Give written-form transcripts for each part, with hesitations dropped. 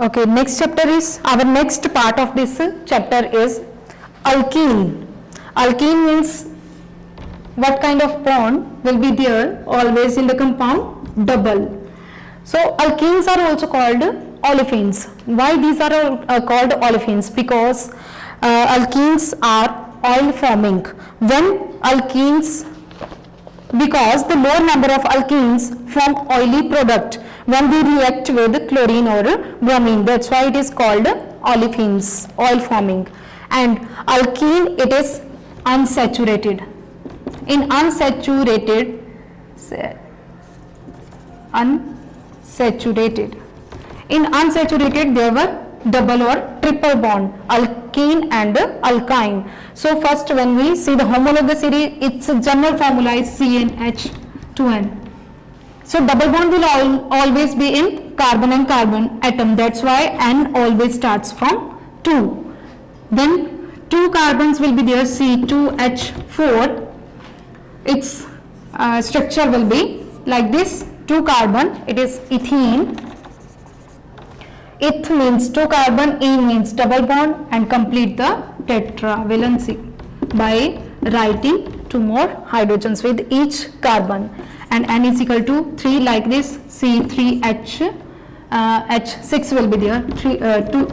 Okay, next chapter is, our next part of this chapter is alkene. Alkene means what kind of bond will be there always in the compound? Double. So alkenes are also called olefins. Why these are called olefins? Because alkenes are oil forming. When alkenes, because the lower number of alkenes form oily product when they react with chlorine or bromine. That's why it is called olefins, oil forming. And alkene, it is unsaturated. In unsaturated there were double or triple bond, alkene and alkyne. So first when we see the homologous series, its general formula is CnH2n. So double bond will always be in carbon and carbon atom. That's why N always starts from 2. Then 2 carbons will be there, C2H4. Its structure will be like this, 2 carbon, it is ethene. Eth means 2 carbon, ene means double bond, and complete the tetravalency by writing 2 more hydrogens with each carbon. And N is equal to 3 like this, C3H, H6 will be there,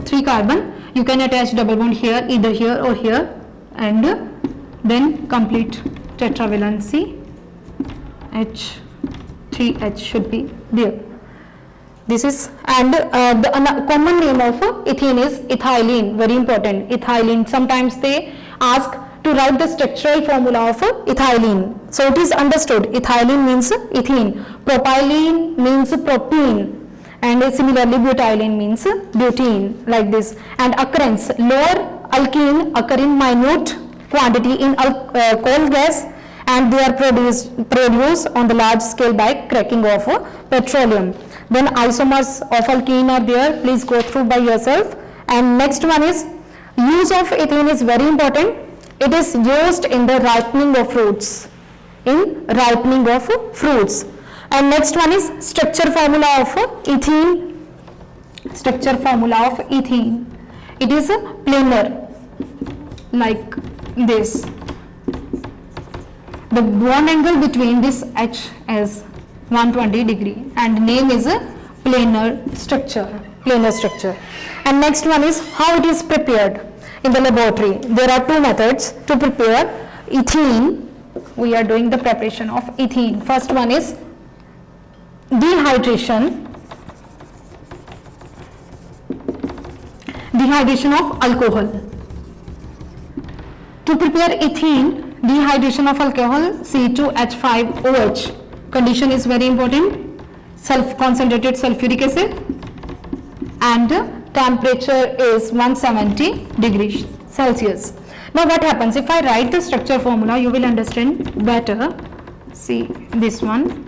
3 carbon. You can attach double bond here, either here or here, and then complete tetravalency, H3H should be there. This is, and the common name of ethene is ethylene, very important, ethylene. Sometimes they ask to write the structural formula of ethylene. So it is understood, ethylene means ethene, propylene means propene, and similarly butylene means butene, like this. And occurrence, lower alkene occur in minute quantity in coal gas, and they are produced on the large scale by cracking of petroleum. Then isomers of alkene are there, please go through by yourself. And next one is, use of ethene is very important. It is used in the ripening of fruits, And next one is structure formula of ethene. Structure formula of ethene. It is a planar, like this. The bond angle between this H is 120 degree, and name is a planar structure. And next one is how it is prepared in the laboratory. There are 2 methods to prepare ethene. We are doing the preparation of ethene. First one is dehydration of alcohol. To prepare ethene, dehydration of alcohol, C2H5OH. Condition is very important, concentrated sulfuric acid, and temperature is 170 degrees Celsius. Now what happens, if I write the structure formula, you will understand better. See this one,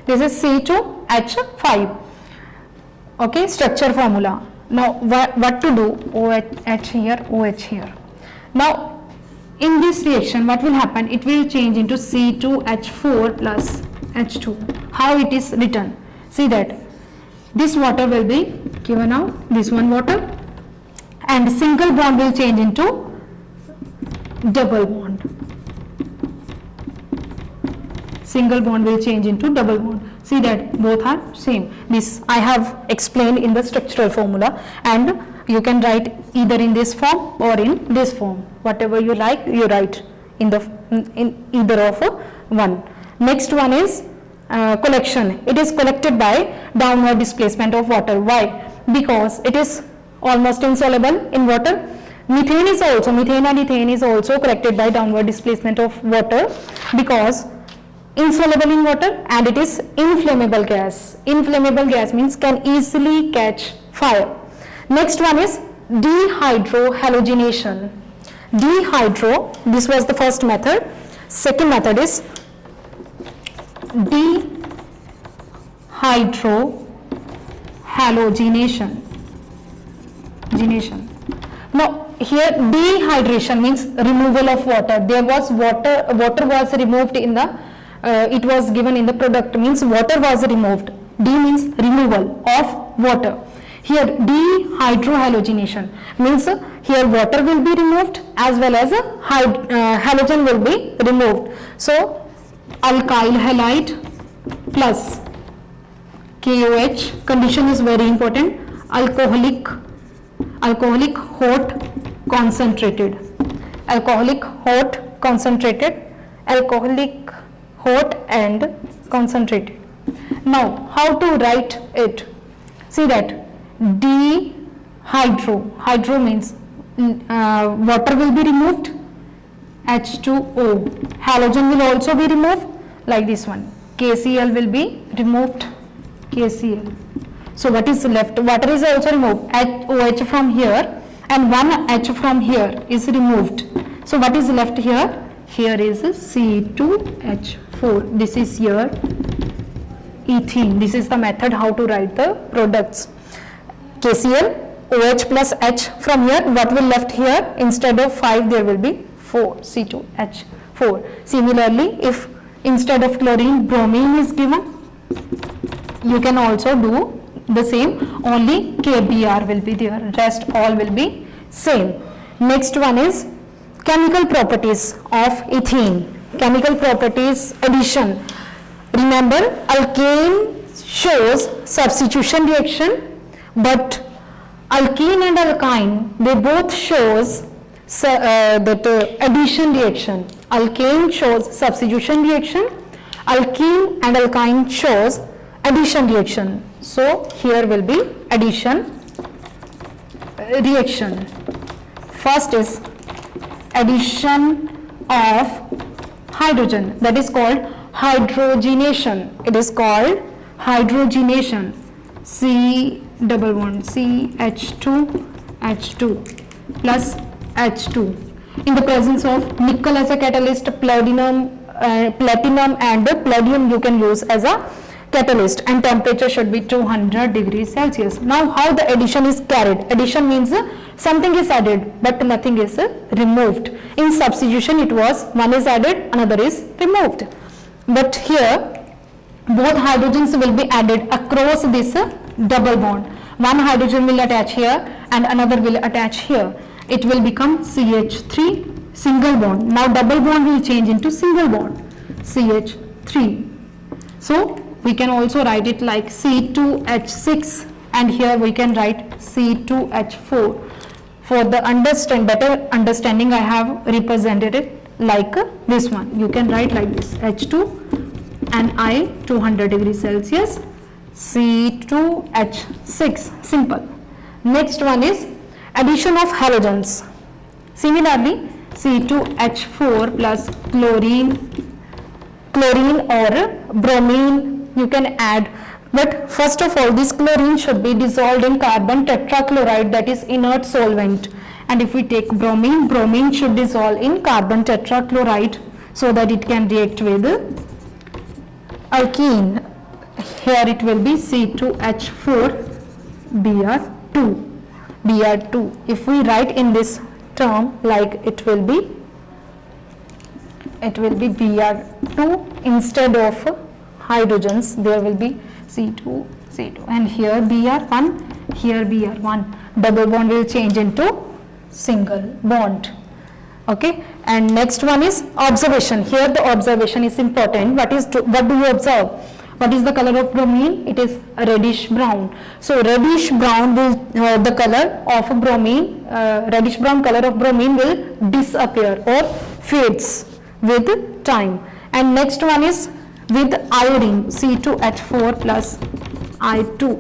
this is C2H5. Okay, structure formula. Now what to do, OH here, OH here. Now in this reaction, what will happen? It will change into C2H4 plus H2. How it is written? See that this water will be given out, this one water, and single bond will change into double bond. Single bond will change into double bond. See that both are same. This I have explained in the structural formula, and you can write either in this form or in this form. Whatever you like, you write in either of one. Next one is collection. It is collected by downward displacement of water. Why? Because it is almost insoluble in water. Methane and ethane is also collected by downward displacement of water, because insoluble in water, and it is inflammable gas. Inflammable gas means can easily catch fire. Next one is dehydrohalogenation. This was the first method. Second method is dehydrohalogenation. Now here dehydration means removal of water. There was water was removed in the it was given in the product, means water was removed, D means removal of water. Here dehydrohalogenation means here water will be removed as well as halogen will be removed. So alkyl halide plus KOH condition is very important. Alcoholic hot concentrated, alcoholic hot concentrated, alcoholic hot and concentrated. Now how to write it? See that hydro means water will be removed, H2O, halogen will also be removed like this one, KCl will be removed, KCl. So what is left? Water is also removed, OH from here and one H from here is removed. So what is left here? Here is C2H4. This is your ethene. This is the method how to write the products. KCl, OH plus H from here. What will left here? Instead of 5 there will be 4, C2H4. Similarly, if instead of chlorine bromine is given, you can also do the same, only KBr will be there, rest all will be same. Next one is chemical properties of ethene. Chemical properties addition. Remember, alkane shows substitution reaction, but alkene and alkyne they both shows addition reaction. Alkane shows substitution reaction, alkene and alkyne shows addition reaction. So here will be addition reaction. First is addition of hydrogen, that is called hydrogenation. It is called hydrogenation. C double bond CH2H2 plus H2 in the presence of nickel as a catalyst, platinum and palladium you can use as a catalyst, and temperature should be 200 degrees Celsius. Now how the addition is carried? Addition means something is added but nothing is removed. In substitution it was one is added, another is removed. But here both hydrogens will be added across this double bond. One hydrogen will attach here and another will attach here. It will become CH3 single bond. Now double bond will change into single bond, CH3. So we can also write it like C2H6 and here we can write C2H4. For the better understanding I have represented it like this one. You can write like this, H2 and I 200 degrees Celsius, C2H6, simple. Next one is addition of halogens. Similarly, C2H4 plus chlorine or bromine you can add, but first of all this chlorine should be dissolved in carbon tetrachloride, that is inert solvent, and if we take bromine should dissolve in carbon tetrachloride so that it can react with alkene. Here it will be C2H4 Br2. If we write in this term like it will be Br2 instead of hydrogens, there will be C2 and here Br1, here Br1. Double bond will change into single bond. Okay, and next one is observation. Here the observation is important. What do you observe? What is the color of bromine? It is reddish brown. So reddish brown will the color of bromine, reddish brown color of bromine will disappear or fades with time. And next one is with iodine, C2H4 plus I2.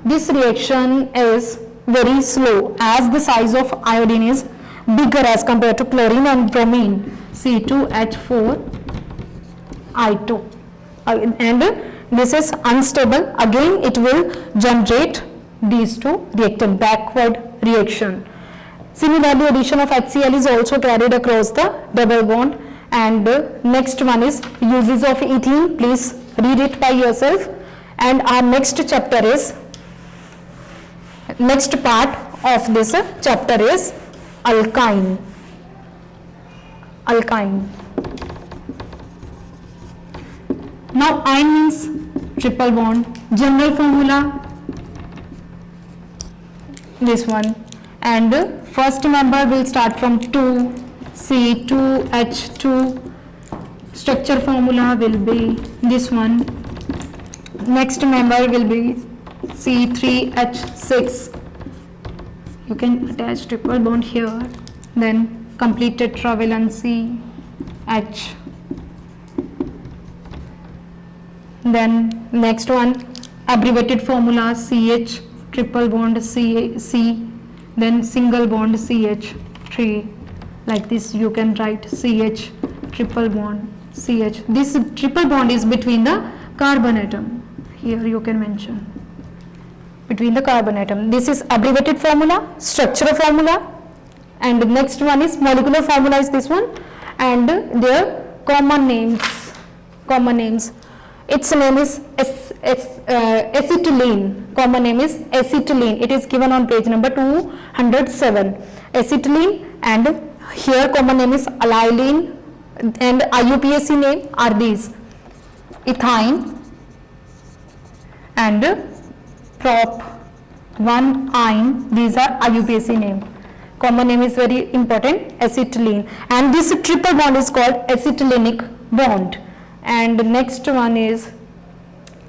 This reaction is very slow as the size of iodine is bigger as compared to chlorine and bromine, C2H4 I2. And this is unstable. Again it will generate these two reactant backward reaction. Similarly, addition of HCl is also carried across the double bond. And next one is uses of ethene. Please read it by yourself. And our next chapter is, next part of this chapter is alkyne. Now, ine means triple bond, general formula, this one, and first member will start from 2 C2H2. Structure formula will be this one. Next member will be C3H6. You can attach triple bond here. Then complete tetravalency H. Then next one, abbreviated formula CH, triple bond C, then single bond CH3. Like this you can write CH, triple bond CH. This triple bond is between the carbon atom. Here you can mention between the carbon atom. This is abbreviated formula, structural formula, and the next one is molecular formula is this one, and their common names. Its name is acetylene. Common name is acetylene. It is given on page number 207. Acetylene, and here common name is alylene, and IUPAC name are these: ethyne and prop-1-ine. These are IUPAC name. Common name is very important, acetylene, and this triple bond is called acetylenic bond. And next one is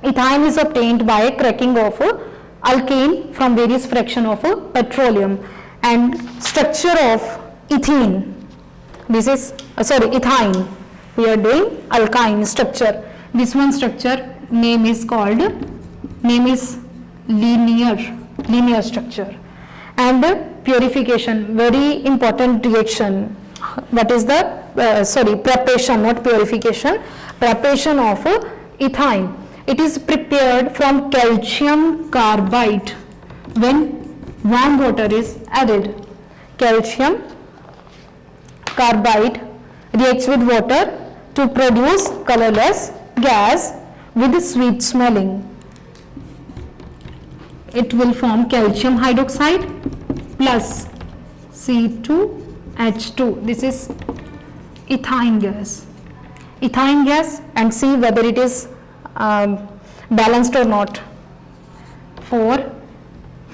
ethyne is obtained by cracking of alkane from various fraction of petroleum. And structure of ethene, this is ethyne, we are doing alkyne structure. This one structure name is linear structure. And purification, very important reaction. What is the preparation, not purification, preparation of ethyne. It is prepared from calcium carbide when warm water is added. Calcium carbide reacts with water to produce colorless gas with sweet smelling. It will form calcium hydroxide plus C2H2. This is ethyne gas. And see whether it is balanced or not. 4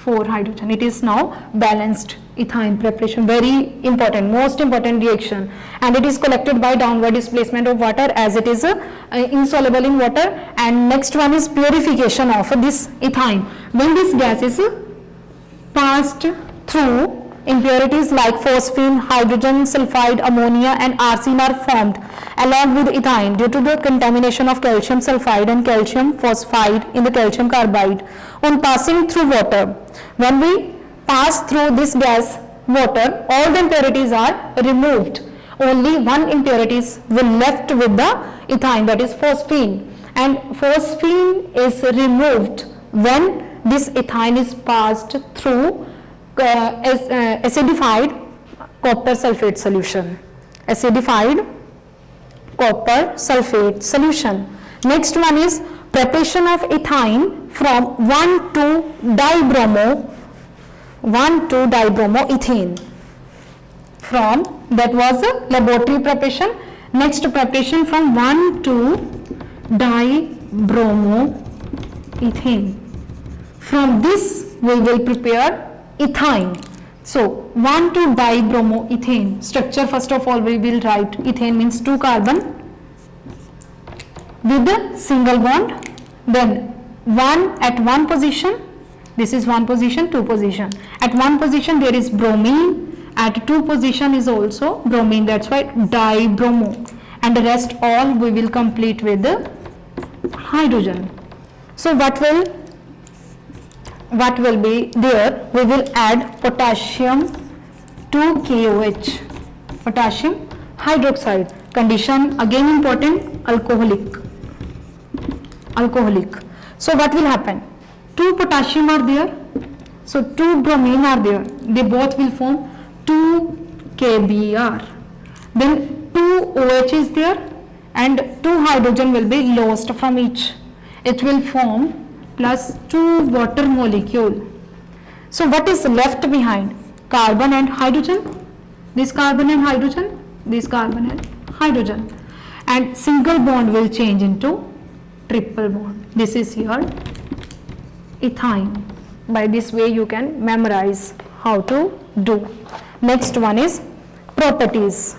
hydrogen. It is now balanced ethyne preparation. Very important, most important reaction. And it is collected by downward displacement of water, as it is insoluble in water. And next one is purification of this ethyne. When this gas is passed through, impurities like phosphine, hydrogen sulfide, ammonia and arsine are formed along with ethyne due to the contamination of calcium sulfide and calcium phosphide in the calcium carbide. On passing through water, when we pass through this gas water, all the impurities are removed. Only one impurities will left with the ethyne, that is phosphine. And phosphine is removed when this ethyne is passed through acidified copper sulfate solution. Next one is preparation of ethyne from 1,2-dibromoethane. From that was a laboratory preparation. Next preparation from 1,2-dibromoethane. From this we will prepare ethyne. So 1,2-dibromoethane. Structure first of all we will write. Ethane means 2 carbon with a single bond. Then 1 at one position. This is one position, 2 position. At one position there is bromine. At 2 position is also bromine. That's why dibromo. And the rest all we will complete with the hydrogen. So what will be there? We will add potassium 2KOH, potassium hydroxide. Condition again important, alcoholic. So what will happen? 2 potassium are there, so 2 bromine are there. They both will form 2 KBr. Then 2 OH is there and 2 hydrogen will be lost from each. It will form plus 2 water molecule. So what is left behind? Carbon and hydrogen. This carbon and hydrogen. This carbon and hydrogen. And single bond will change into triple bond. This is your ethyne. By this way you can memorize how to do. Next one is properties.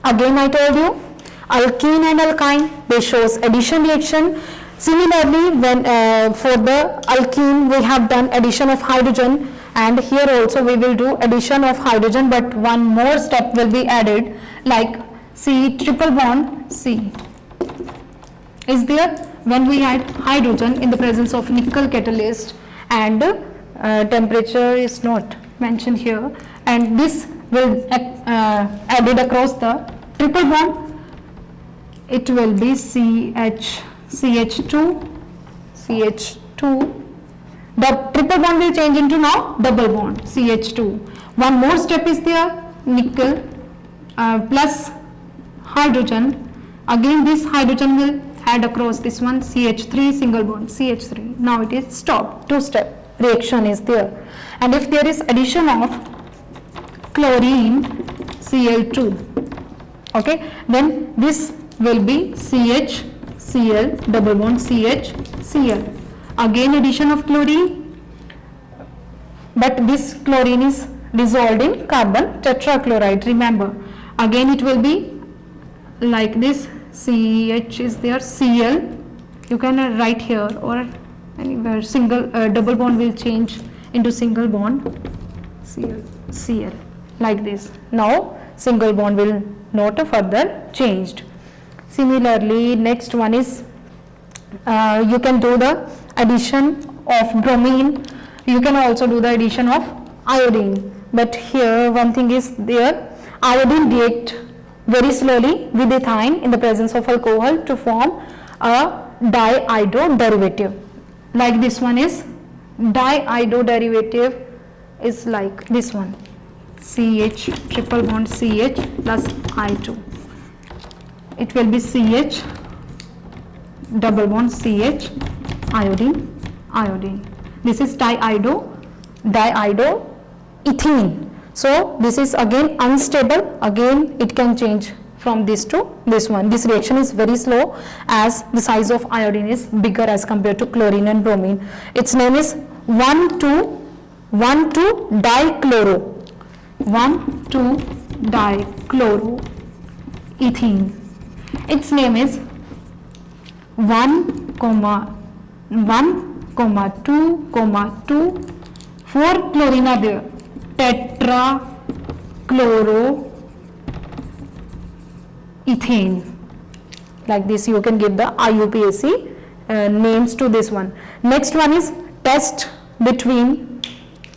Again I told you, alkene and alkyne, they shows addition reaction. Similarly, when for the alkene we have done addition of hydrogen, and here also we will do addition of hydrogen, but one more step will be added, like C triple bond C is there when we add hydrogen in the presence of nickel catalyst, and temperature is not mentioned here, and this will added across the triple bond. It will be CH2. The triple bond will change into now double bond CH2. One more step is there, nickel plus hydrogen. Again this hydrogen will add across this one, CH3 single bond CH3. Now it is stopped. Two step reaction is there. And if there is addition of chlorine Cl2, okay, then this will be CHCl double bond CHCl. Again addition of chlorine, but this chlorine is dissolved in carbon tetrachloride, remember. Again it will be like this, CH is there, Cl, you can write here or anywhere, single double bond will change into single bond Cl, like this. Now single bond will not further changed. Similarly, next one is you can do the addition of bromine, you can also do the addition of iodine, but here one thing is there, iodine react very slowly with ethyne in the presence of alcohol to form a diiodide derivative. Like this one is diiodide derivative is like this one, CH triple bond CH plus I2. It will be CH double bond CH iodine. This is diiodoethene. So this is again unstable, again it can change from this to this one. This reaction is very slow as the size of iodine is bigger as compared to chlorine and bromine. Its name is 1,2-dichloroethene. Its name is 1,2,2, 4 chlorine are there, tetrachloroethane. Like this you can give the IUPAC names to this one. Next one is test between,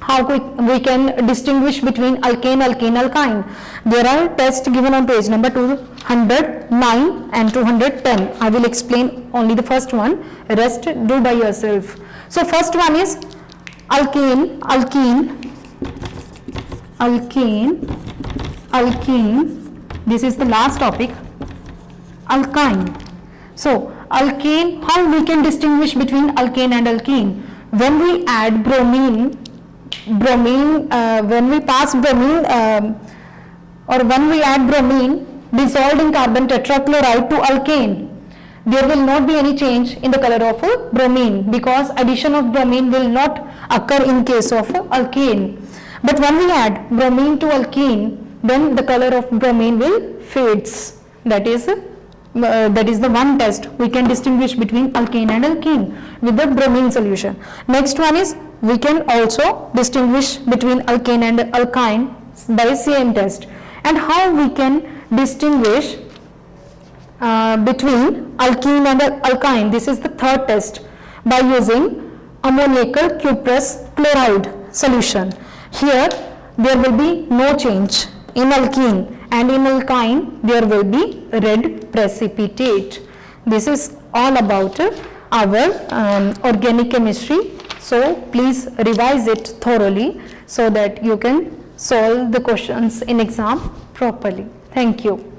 how we can distinguish between alkane, alkene, alkyne. There are tests given on page number 209 and 210. I will explain only the first one, rest do by yourself. So first one is alkane, this is the last topic, alkyne. So alkane, how we can distinguish between alkane and alkene? When we add bromine, when we pass bromine or when we add bromine dissolved in carbon tetrachloride to alkane, there will not be any change in the color of bromine, because addition of bromine will not occur in case of alkane. But when we add bromine to alkene, then the color of bromine will fades. That is the one test we can distinguish between alkane and alkene with the bromine solution. Next one is, we can also distinguish between alkane and alkyne by same test. And how we can distinguish between alkene and alkyne? This is the third test, by using ammoniacal cuprous chloride solution. Here there will be no change in alkene, and in alkyne there will be red precipitate. This is all about our organic chemistry. So please revise it thoroughly so that you can solve the questions in exam properly. Thank you.